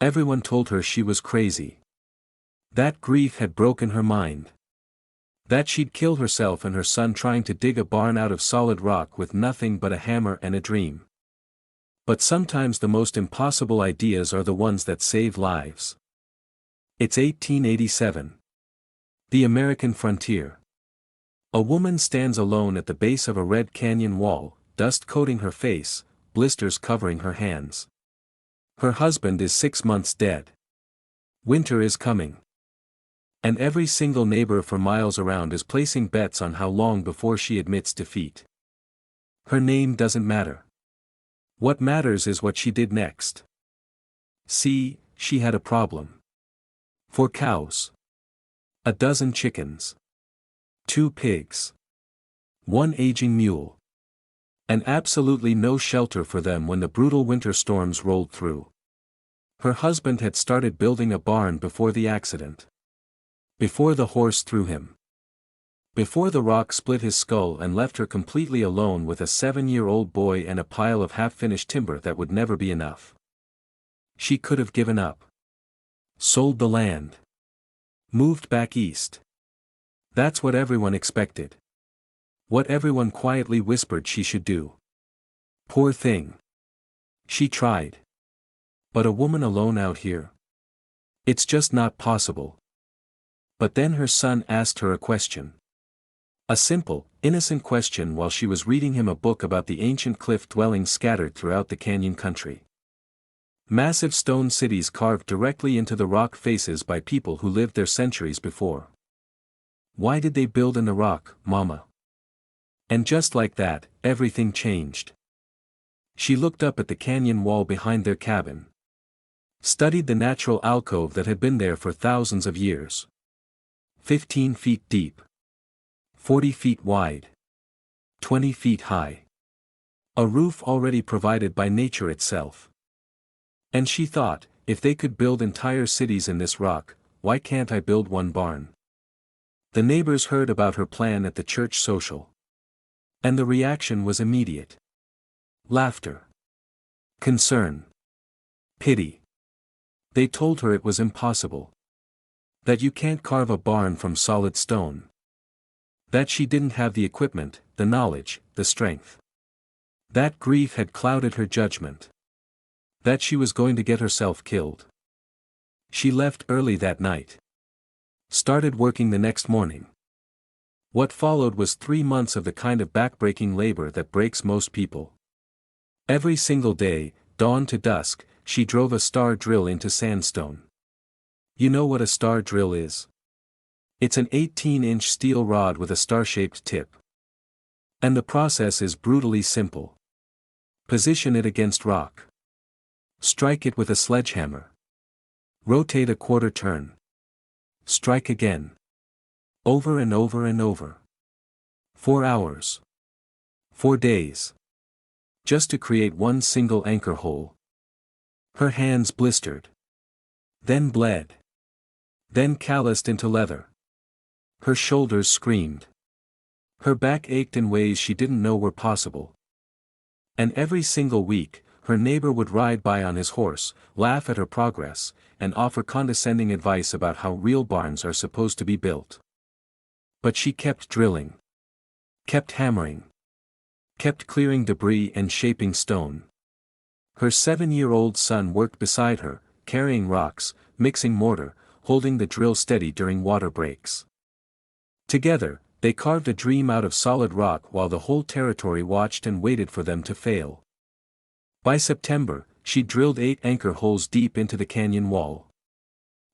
Everyone told her she was crazy. That grief had broken her mind. That she'd kill herself and her son trying to dig a barn out of solid rock with nothing but a hammer and a dream. But sometimes the most impossible ideas are the ones that save lives. It's 1887. The American frontier. A woman stands alone at the base of a red canyon wall, dust coating her face, blisters covering her hands. Her husband is 6 months dead. Winter is coming. And every single neighbor for miles around is placing bets on how long before she admits defeat. Her name doesn't matter. What matters is what she did next. See, she had a problem. 4 cows. A dozen chickens. 2 pigs. 1 aging mule. And absolutely no shelter for them when the brutal winter storms rolled through. Her husband had started building a barn before the accident. Before the horse threw him. Before the rock split his skull and left her completely alone with a 7-year-old boy and a pile of half-finished timber that would never be enough. She could have given up. Sold the land. Moved back east. That's what everyone expected. What everyone quietly whispered she should do. Poor thing. She tried. But a woman alone out here? It's just not possible. But then her son asked her a question. A simple, innocent question while she was reading him a book about the ancient cliff dwellings scattered throughout the canyon country. Massive stone cities carved directly into the rock faces by people who lived there centuries before. Why did they build in the rock, Mama? And just like that, everything changed. She looked up at the canyon wall behind their cabin. Studied the natural alcove that had been there for thousands of years. 15 feet deep. 40 feet wide. 20 feet high. A roof already provided by nature itself. And she thought, if they could build entire cities in this rock, why can't I build one barn? The neighbors heard about her plan at the church social. And the reaction was immediate. Laughter. Concern. Pity. They told her it was impossible. That you can't carve a barn from solid stone. That she didn't have the equipment, the knowledge, the strength. That grief had clouded her judgment. That she was going to get herself killed. She left early that night. Started working the next morning. What followed was 3 months of the kind of backbreaking labor that breaks most people. Every single day, dawn to dusk, she drove a star drill into sandstone. You know what a star drill is? It's an 18-inch steel rod with a star-shaped tip. And the process is brutally simple. Position it against rock. Strike it with a sledgehammer. Rotate a quarter turn. Strike again. Over and over and over. 4 hours. 4 days. Just to create one single anchor hole. Her hands blistered. Then bled. Then calloused into leather. Her shoulders screamed. Her back ached in ways she didn't know were possible. And every single week, her neighbor would ride by on his horse, laugh at her progress, and offer condescending advice about how real barns are supposed to be built. But she kept drilling. Kept hammering. Kept clearing debris and shaping stone. Her 7-year-old son worked beside her, carrying rocks, mixing mortar, holding the drill steady during water breaks. Together, they carved a dream out of solid rock while the whole territory watched and waited for them to fail. By September, she drilled 8 anchor holes deep into the canyon wall.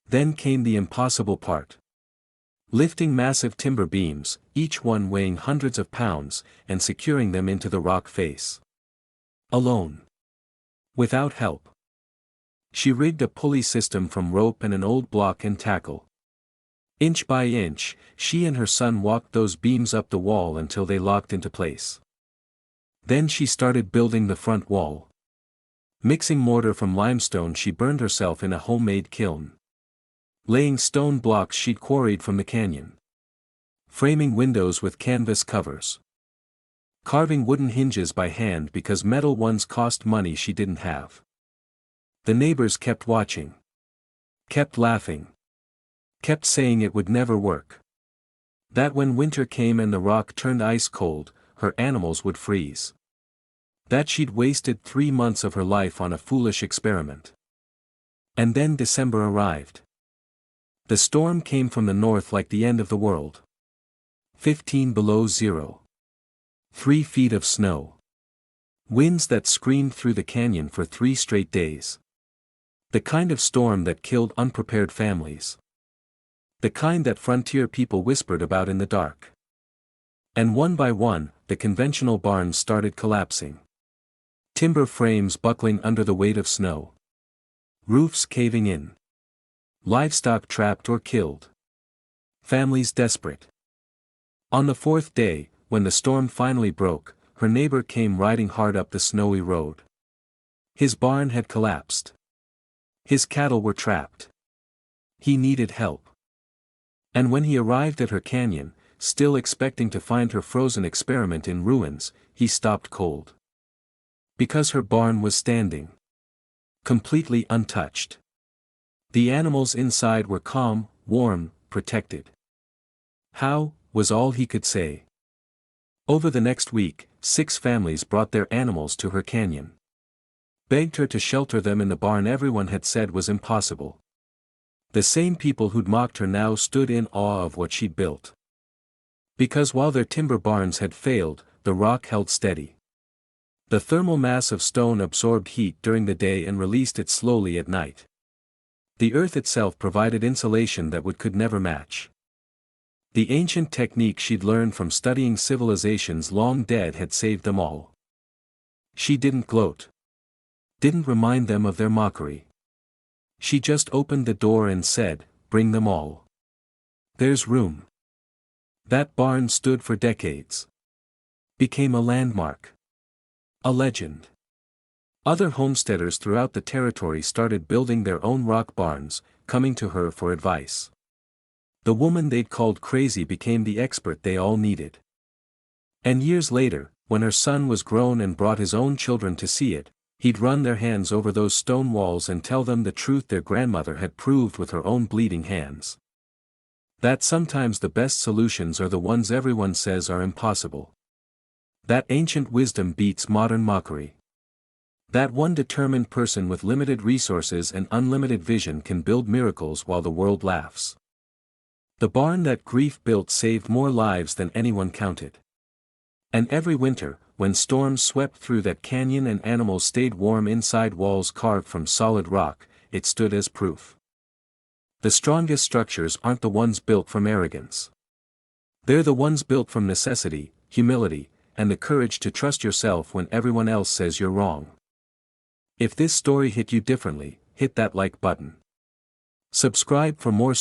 Then came the impossible part. Lifting massive timber beams, each one weighing hundreds of pounds, and securing them into the rock face. Alone. Without help. She rigged a pulley system from rope and an old block and tackle. Inch by inch, she and her son walked those beams up the wall until they locked into place. Then she started building the front wall. Mixing mortar from limestone, she burned herself in a homemade kiln. Laying stone blocks she'd quarried from the canyon. Framing windows with canvas covers. Carving wooden hinges by hand because metal ones cost money she didn't have. The neighbors kept watching. Kept laughing. Kept saying it would never work. That when winter came and the rock turned ice cold, her animals would freeze. That she'd wasted 3 months of her life on a foolish experiment. And then December arrived. The storm came from the north like the end of the world. 15 below zero. 3 feet of snow. Winds that screamed through the canyon for 3 straight days. The kind of storm that killed unprepared families. The kind that frontier people whispered about in the dark. And one by one, the conventional barns started collapsing. Timber frames buckling under the weight of snow. Roofs caving in. Livestock trapped or killed. Families desperate. On the 4th day, when the storm finally broke, her neighbor came riding hard up the snowy road. His barn had collapsed. His cattle were trapped. He needed help. And when he arrived at her canyon, still expecting to find her frozen experiment in ruins, he stopped cold. Because her barn was standing. Completely untouched. The animals inside were calm, warm, protected. How, was all he could say. Over the next week, 6 families brought their animals to her canyon. Begged her to shelter them in the barn everyone had said was impossible. The same people who'd mocked her now stood in awe of what she'd built. Because while their timber barns had failed, the rock held steady. The thermal mass of stone absorbed heat during the day and released it slowly at night. The earth itself provided insulation that could never match. The ancient technique she'd learned from studying civilizations long dead had saved them all. She didn't gloat. Didn't remind them of their mockery. She just opened the door and said, "Bring them all. There's room." That barn stood for decades. Became a landmark. A legend. Other homesteaders throughout the territory started building their own rock barns, coming to her for advice. The woman they'd called crazy became the expert they all needed. And years later, when her son was grown and brought his own children to see it, he'd run their hands over those stone walls and tell them the truth their grandmother had proved with her own bleeding hands. That sometimes the best solutions are the ones everyone says are impossible. That ancient wisdom beats modern mockery. That one determined person with limited resources and unlimited vision can build miracles while the world laughs. The barn that grief built saved more lives than anyone counted. And every winter, when storms swept through that canyon and animals stayed warm inside walls carved from solid rock, it stood as proof. The strongest structures aren't the ones built from arrogance. They're the ones built from necessity, humility, and the courage to trust yourself when everyone else says you're wrong. If this story hit you differently, hit that like button. Subscribe for more